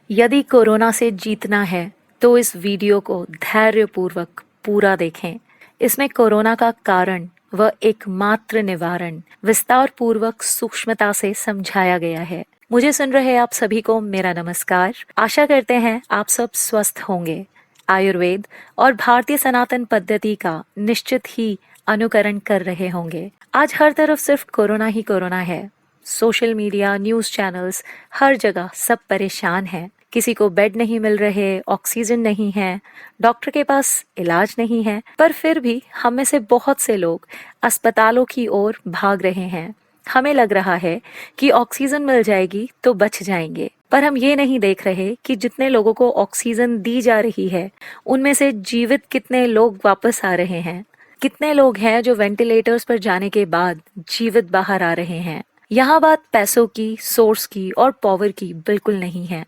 यदि कोरोना से जीतना है तो इस वीडियो को धैर्यपूर्वक पूरा देखें। इसमें कोरोना का कारण व एकमात्र निवारण विस्तार पूर्वक सूक्ष्मता से समझाया गया है। मुझे सुन रहे आप सभी को मेरा नमस्कार। आशा करते हैं आप सब स्वस्थ होंगे। आयुर्वेद और भारतीय सनातन पद्धति का निश्चित ही अनुकरण कर रहे होंगे। आज हर तरफ सिर्फ कोरोना ही कोरोना है। सोशल मीडिया, न्यूज़ चैनल्स, हर जगह सब परेशान हैं। किसी को बेड नहीं मिल रहे, ऑक्सीजन नहीं है, डॉक्टर के पास इलाज नहीं है, पर फिर भी हम में से बहुत से लोग अस्पतालों की ओर भाग रहे हैं। हमें लग रहा है कि ऑक्सीजन मिल जाएगी तो बच जाएंगे, पर हम ये नहीं देख रहे कि जितने लोगों को ऑक्सीजन दी जा रही है, उनमें से जीवित कितने लोग वापस आ रहे हैं। कितने लोग हैं जो वेंटिलेटर्स पर जाने के बाद जीवित बाहर आ रहे हैं। यहाँ बात पैसों की, सोर्स की और पावर की बिल्कुल नहीं है।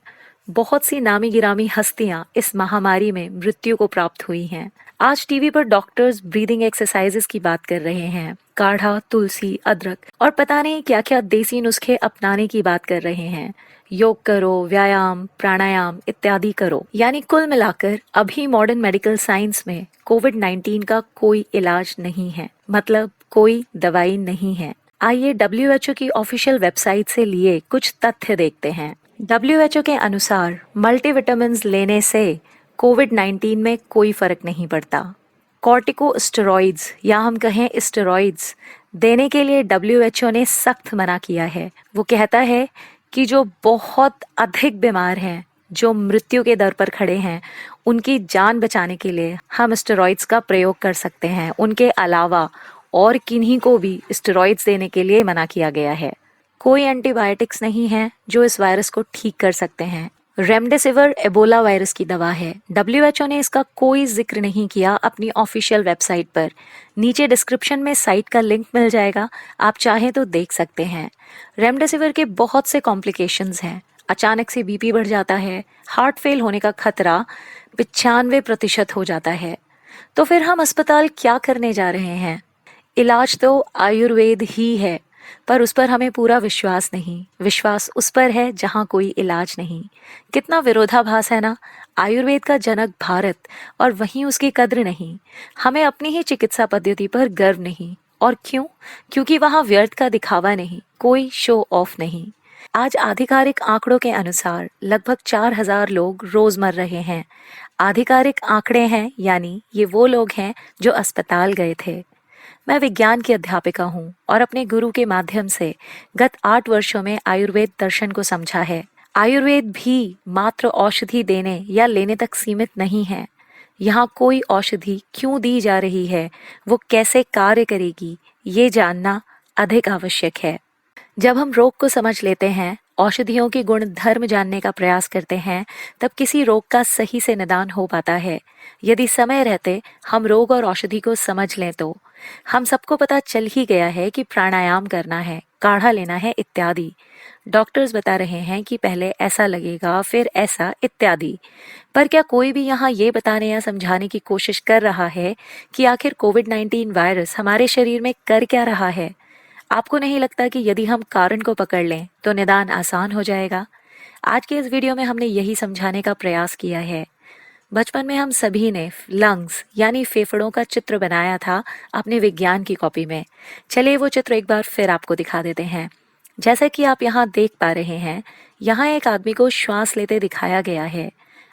बहुत सी नामी गिरामी हस्तियां इस महामारी में मृत्यु को प्राप्त हुई हैं। आज टीवी पर डॉक्टर्स ब्रीदिंग एक्सरसाइजेस की बात कर रहे हैं, काढ़ा, तुलसी, अदरक और पता नहीं क्या क्या देसी नुस्खे अपनाने की बात कर रहे हैं। योग करो, व्यायाम, प्राणायाम इत्यादि करो। यानी कुल मिलाकर अभी मॉडर्न मेडिकल साइंस में कोविड-19 का कोई इलाज नहीं है, मतलब कोई दवाई नहीं है। आइए WHO की ऑफिशियल वेबसाइट से लिए कुछ तथ्य देखते हैं। WHO के अनुसार मल्टीविटामिन्स लेने से कोविड-19 में कोई फर्क नहीं पड़ता। कॉर्टिकोस्टेरॉइड्स या हम कहें स्टेरॉइड्स देने के लिए WHO ने सख्त मना किया है। वो कहता है कि जो बहुत अधिक बीमार हैं, जो मृत्यु के दर पर खड़े हैं, उनकी जान बचाने के लिए हम स्टेरॉइड्स का प्रयोग कर सकते हैं। उनके अलावा और किन्हीं को भी स्टेरॉइड्स देने के लिए मना किया गया है। कोई एंटीबायोटिक्स नहीं है जो इस वायरस को ठीक कर सकते हैं। रेमडेसिविर एबोला वायरस की दवा है। WHO ने इसका कोई जिक्र नहीं किया अपनी ऑफिशियल वेबसाइट पर। नीचे डिस्क्रिप्शन में साइट का लिंक मिल जाएगा, आप चाहें तो देख सकते हैं। रेमडेसिविर के बहुत से कॉम्प्लिकेशंस हैं। अचानक से बीपी बढ़ जाता है, हार्ट फेल होने का खतरा 95% हो जाता है। तो फिर हम अस्पताल क्या करने जा रहे हैं? इलाज तो आयुर्वेद ही है, पर उस पर हमें पूरा विश्वास नहीं। विश्वास उस पर है जहाँ कोई इलाज नहीं। कितना विरोधाभास है ना। आयुर्वेद का जनक भारत और वहीं उसकी कद्र नहीं। हमें अपनी ही चिकित्सा पद्धति पर गर्व नहीं। और क्यों? क्योंकि वहाँ व्यर्थ का दिखावा नहीं, कोई शो ऑफ नहीं। आज आधिकारिक आंकड़ों के अनुसार लगभग 4000 लोग रोज मर रहे हैं। आधिकारिक आंकड़े हैं, यानी ये वो लोग हैं जो अस्पताल गए थे। मैं विज्ञान की अध्यापिका हूँ और अपने गुरु के माध्यम से गत 8 वर्षों में आयुर्वेद दर्शन को समझा है। आयुर्वेद भी मात्र औषधि देने या लेने तक सीमित नहीं है। यहाँ कोई औषधि क्यों दी जा रही है, वो कैसे कार्य करेगी, ये जानना अधिक आवश्यक है। जब हम रोग को समझ लेते हैं, औषधियों के गुण धर्म जानने का प्रयास करते हैं, तब किसी रोग का सही से निदान हो पाता है। यदि समय रहते हम रोग और औषधि को समझ लें तो हम सबको पता चल ही गया है कि प्राणायाम करना है, काढ़ा लेना है इत्यादि। डॉक्टर्स बता रहे हैं कि पहले ऐसा लगेगा, फिर ऐसा इत्यादि। पर क्या कोई भी यहाँ ये बताने या समझाने की कोशिश कर रहा है कि आखिर कोविड-19 वायरस हमारे शरीर में कर क्या रहा है? आपको नहीं लगता कि यदि हम कारण को पकड़ लें तो निदान आसान हो जाएगा? आज के इस वीडियो में हमने यही समझाने का प्रयास किया है। बचपन में हम सभी ने लंग्स यानी फेफड़ों का चित्र बनाया था अपने विज्ञान की कॉपी में। चलिए वो चित्र एक बार फिर आपको दिखा देते हैं। जैसा कि आप यहाँ देख पा रहे हैं, यहाँ एक आदमी को श्वास लेते दिखाया गया है।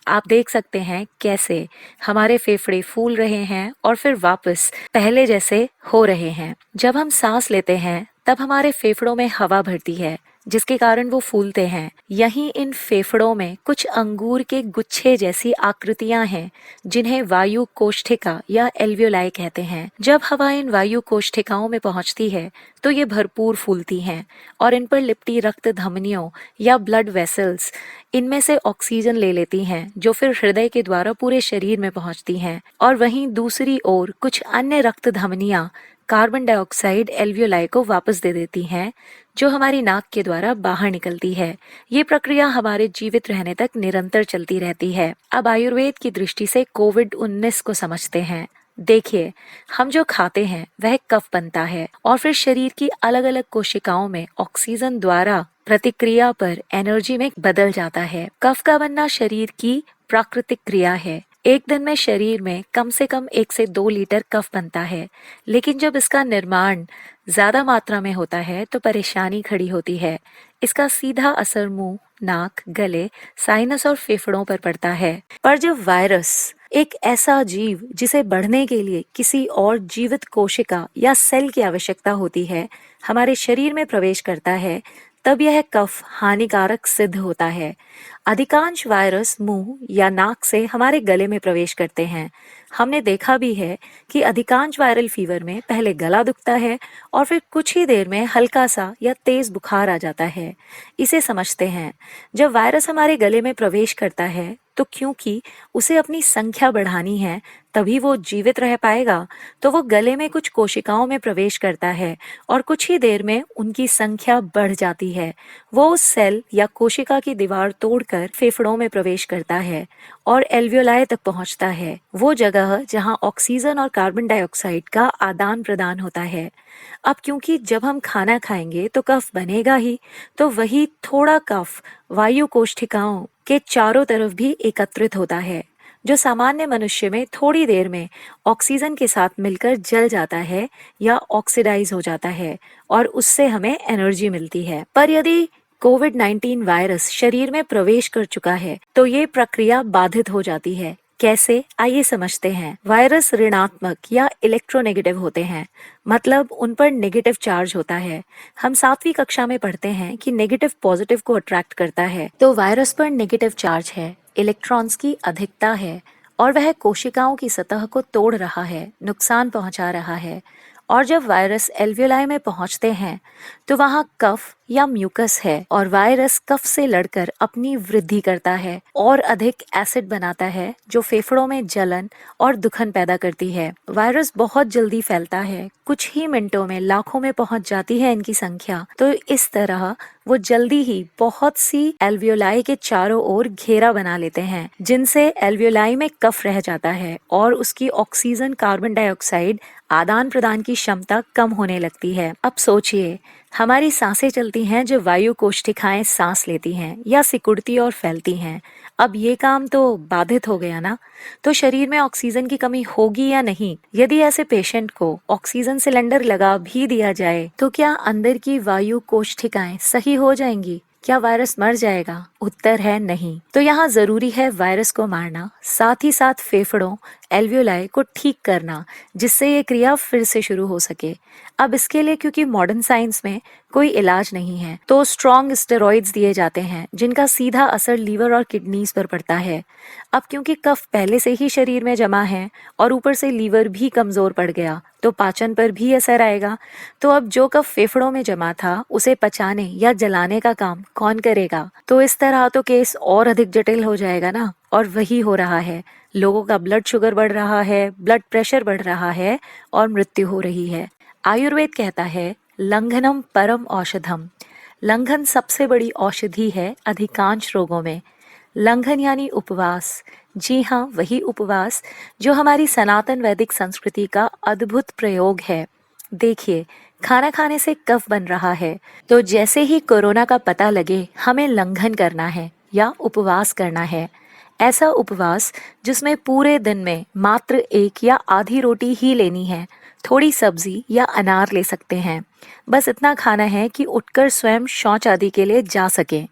आप देख सकते हैं कैसे हमारे फेफड़े फूल रहे हैं और फिर वापस पहले जैसे हो रहे हैं। जब हम सांस लेते हैं तब हमारे फेफड़ों में हवा भरती है, जिसके कारण वो फूलते हैं। यहीं इन फेफड़ों में कुछ अंगूर के गुच्छे जैसी आकृतियां हैं, जिन्हें वायु कोष्ठिका या एल्वियोलाई कहते हैं। जब हवा इन वायु कोष्ठिकाओं में पहुंचती है तो ये भरपूर फूलती हैं और इन पर लिपटी रक्त धमनियों या ब्लड वेसल्स इनमें से ऑक्सीजन ले लेती हैं, जो फिर हृदय के द्वारा पूरे शरीर में पहुंचती हैं। और वहीं दूसरी ओर कुछ अन्य रक्त धमनियां कार्बन डाइऑक्साइड एल्वियोलाई को वापस दे देती हैं, जो हमारी नाक के द्वारा बाहर निकलती है। ये प्रक्रिया हमारे जीवित रहने तक निरंतर चलती रहती है। अब आयुर्वेद की दृष्टि से कोविड-19 को समझते हैं। देखिए, हम जो खाते हैं वह कफ बनता है और फिर शरीर की अलग अलग कोशिकाओं में ऑक्सीजन द्वारा प्रतिक्रिया पर एनर्जी में बदल जाता है। कफ का बनना शरीर की प्राकृतिक क्रिया है। एक दिन में शरीर में कम से कम 1 से 2 लीटर कफ बनता है, लेकिन जब इसका निर्माण ज्यादा मात्रा में होता है तो परेशानी खड़ी होती है। इसका सीधा असर मुंह, नाक, गले, साइनस और फेफड़ों पर पड़ता है। पर जब वायरस, एक ऐसा जीव जिसे बढ़ने के लिए किसी और जीवित कोशिका या सेल की आवश्यकता होती है, हमारे शरीर में प्रवेश करता है, तब यह कफ हानिकारक सिद्ध होता है। अधिकांश वायरस मुंह या नाक से हमारे गले में प्रवेश करते हैं। हमने देखा भी है कि अधिकांश वायरल फीवर में पहले गला दुखता है और फिर कुछ ही देर में हल्का सा या तेज बुखार आ जाता है। इसे समझते हैं। जब वायरस हमारे गले में प्रवेश करता है तो क्योंकि उसे अपनी संख्या बढ़ानी है, तभी वो जीवित रह पाएगा, तो वो गले में कुछ कोशिकाओं में प्रवेश करता है और कुछ ही देर में उनकी संख्या बढ़ जाती है। वो उस सेल या कोशिका की दीवार तोड़कर फेफड़ों में प्रवेश करता है और एल्वियोलाई तक पहुंचता है, वो जगह जहां ऑक्सीजन और कार्बन डाइऑक्साइड का आदान प्रदान होता है। अब क्योंकि जब हम खाना खाएंगे तो कफ बनेगा ही, तो वही थोड़ा कफ वायु कोशिकाओं के चारों तरफ भी एकत्रित होता है, जो सामान्य मनुष्य में थोड़ी देर में ऑक्सीजन के साथ मिलकर जल जाता है या ऑक्सीडाइज हो जाता है और उससे हमें एनर्जी मिलती है। पर यदि कोविड-19 वायरस शरीर में प्रवेश कर चुका है तो ये प्रक्रिया बाधित हो जाती है। कैसे, आइए समझते हैं। वायरस ऋणात्मक या इलेक्ट्रोनेगेटिव होते हैं, मतलब उन पर नेगेटिव चार्ज होता है। हम 7वीं कक्षा में पढ़ते हैं कि नेगेटिव पॉजिटिव को अट्रैक्ट करता है, तो वायरस पर नेगेटिव चार्ज है, इलेक्ट्रॉन्स की अधिकता है और वह कोशिकाओं की सतह को तोड़ रहा है, नुकसान पहुंचा रहा है। और जब वायरस एल्वियोलाई में पहुंचते हैं तो वहां कफ या म्यूकस है और वायरस कफ से लड़कर अपनी वृद्धि करता है और अधिक एसिड बनाता है, जो फेफड़ों में जलन और दुखन पैदा करती है। वायरस बहुत जल्दी फैलता है, कुछ ही मिनटों में लाखों में पहुंच जाती है इनकी संख्या। तो इस तरह वो जल्दी ही बहुत सी एल्वियोलाई के चारों ओर घेरा बना लेते हैं, जिनसे एल्वियोलाई में कफ रह जाता है और उसकी ऑक्सीजन कार्बन डाइऑक्साइड आदान प्रदान की क्षमता कम होने लगती है। अब सोचिए, हमारी सांसें चलती हैं जब वायु कोशिकाएं सांस लेती हैं या सिकुड़ती और फैलती हैं। अब ये काम तो बाधित हो गया ना, तो शरीर में ऑक्सीजन की कमी होगी या नहीं? यदि ऐसे पेशेंट को ऑक्सीजन सिलेंडर लगा भी दिया जाए तो क्या अंदर की वायु कोशिकाएं सही हो जाएंगी? क्या वायरस मर जाएगा? उत्तर है नहीं। तो यहाँ जरूरी है वायरस को मारना, साथ ही साथ फेफड़ों, एल्वियोलाई को ठीक करना, जिससे ये क्रिया फिर से शुरू हो सके। अब इसके लिए क्योंकि मॉडर्न साइंस में कोई इलाज नहीं है, तो स्ट्रॉन्ग स्टेरॉइड्स दिए जाते हैं, जिनका सीधा असर लीवर और किडनीज पर पड़ता है। अब क्योंकि कफ पहले से ही शरीर में जमा है और ऊपर से लीवर भी कमजोर पड़ गया, तो पाचन पर भी असर आएगा। तो अब जो कफ फेफड़ों में जमा था, उसे पचाने या जलाने का काम कौन करेगा? तो इस तरह तो केस और अधिक जटिल हो जाएगा ना। और वही हो रहा है, लोगों का ब्लड शुगर बढ़ रहा है, ब्लड प्रेशर बढ़ रहा है और मृत्यु हो रही है। आयुर्वेद कहता है, लंघनम परम औषधम। लंघन सबसे बड़ी औषधि है अधिकांश रोगों में। लंघन यानी उपवास। जी हाँ, वही उपवास जो हमारी सनातन वैदिक संस्कृति का अद्भुत प्रयोग है। देखिए, खाना खाने से कफ बन रहा है, तो जैसे ही कोरोना का पता लगे हमें लंघन करना है या उपवास करना है। ऐसा उपवास जिसमें पूरे दिन में मात्र एक या आधी रोटी ही लेनी है, थोड़ी सब्जी या अनार ले सकते हैं। बस इतना खाना है कि उठकर स्वयं शौच आदि के लिए जा सकें।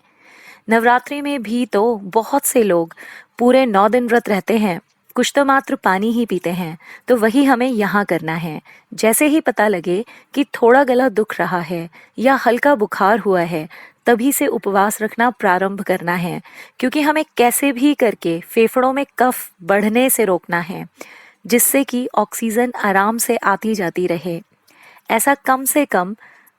नवरात्रि में भी तो बहुत से लोग पूरे 9 दिन व्रत रहते हैं, कुछ तो मात्र पानी ही पीते हैं। तो वही हमें यहाँ करना है। जैसे ही पता लगे कि थोड़ा गला दुख रहा है या हल्का बुखार हुआ है, तभी से उपवास रखना प्रारंभ करना है, क्योंकि हमें कैसे भी करके फेफड़ों में कफ बढ़ने से रोकना है, जिससे कि ऑक्सीजन आराम से आती जाती रहे। ऐसा कम से कम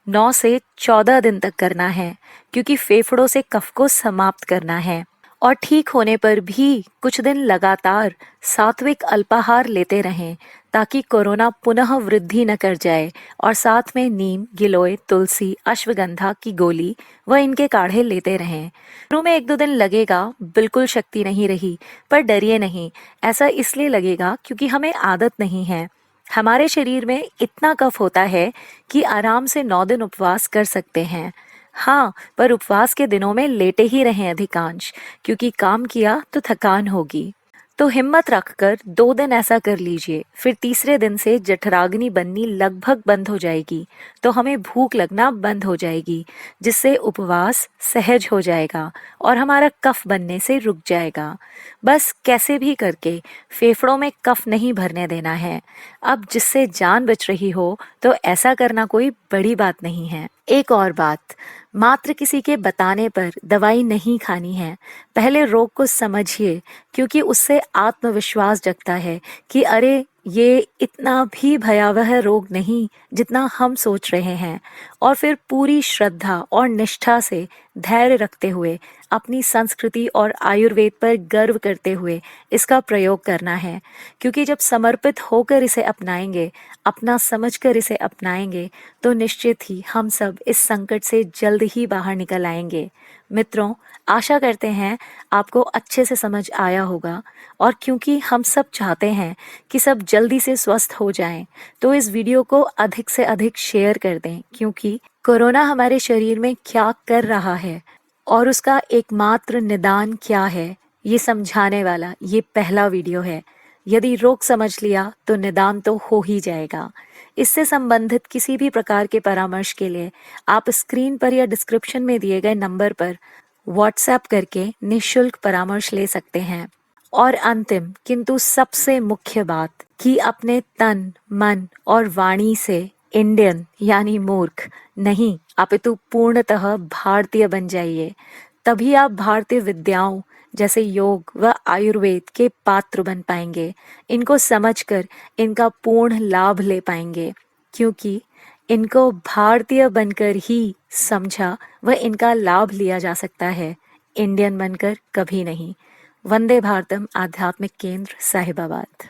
9 से 14 दिन तक करना है, क्योंकि फेफड़ों से कफ को समाप्त करना है। और ठीक होने पर भी कुछ दिन लगातार सात्विक अल्पाहार लेते रहें ताकि कोरोना पुनः वृद्धि न कर जाए, और साथ में नीम, गिलोय, तुलसी, अश्वगंधा की गोली व इनके काढ़े लेते रहें। शुरू में 1-2 दिन लगेगा, बिल्कुल शक्ति नहीं रही, पर डरिए नहीं। ऐसा इसलिए लगेगा क्योंकि हमें आदत नहीं है। हमारे शरीर में इतना कफ होता है कि आराम से 9 दिन उपवास कर सकते हैं। हाँ, पर उपवास के दिनों में लेटे ही रहें अधिकांश, क्योंकि काम किया तो थकान होगी। तो हिम्मत रखकर 2 दिन ऐसा कर लीजिए, फिर तीसरे दिन से जठराग्नि बननी लगभग बंद हो जाएगी, तो हमें भूख लगना बंद हो जाएगी, जिससे उपवास सहज हो जाएगा और हमारा कफ बनने से रुक जाएगा। बस कैसे भी करके फेफड़ों में कफ नहीं भरने देना है। अब जिससे जान बच रही हो तो ऐसा करना कोई बड़ी बात नहीं है। एक और बात, मात्र किसी के बताने पर दवाई नहीं खानी है। पहले रोग को समझिए, क्योंकि उससे आत्मविश्वास जगता है कि अरे ये इतना भी भयावह रोग नहीं जितना हम सोच रहे हैं। और फिर पूरी श्रद्धा और निष्ठा से धैर्य रखते हुए अपनी संस्कृति और आयुर्वेद पर गर्व करते हुए इसका प्रयोग करना है, क्योंकि जब समर्पित होकर इसे अपनाएंगे, अपना समझकर इसे अपनाएंगे, तो निश्चित ही हम सब इस संकट से जल्द ही बाहर निकल आएंगे। मित्रों, आशा करते हैं आपको अच्छे से समझ आया होगा, और क्योंकि हम सब चाहते हैं कि सब जल्दी से स्वस्थ हो जाएं, तो इस वीडियो को अधिक से अधिक शेयर कर दें, क्योंकि कोरोना हमारे शरीर में क्या कर रहा है और उसका एकमात्र निदान क्या है, ये समझाने वाला ये पहला वीडियो है। यदि रोग समझ लिया तो निदान तो हो ही जाएगा। इससे संबंधित किसी भी प्रकार के परामर्श के लिए आप स्क्रीन पर या डिस्क्रिप्शन में दिए गए नंबर पर व्हाट्सएप करके निःशुल्क परामर्श ले सकते हैं। और अंतिम किंतु सबसे मुख्य बात, कि अपने तन, मन और वाणी से इंडियन यानी मूर्ख नहीं, अपितु पूर्णतः भारतीय बन जाइए। तभी आप भारतीय विद्याओं जैसे योग व आयुर्वेद के पात्र बन पाएंगे। इनको समझकर इनका पूर्ण लाभ ले पाएंगे, क्योंकि इनको भारतीय बनकर ही समझा व इनका लाभ लिया जा सकता है, इंडियन बनकर कभी नहीं। वंदे भारतम आध्यात्मिक केंद्र, साहिबाबाद।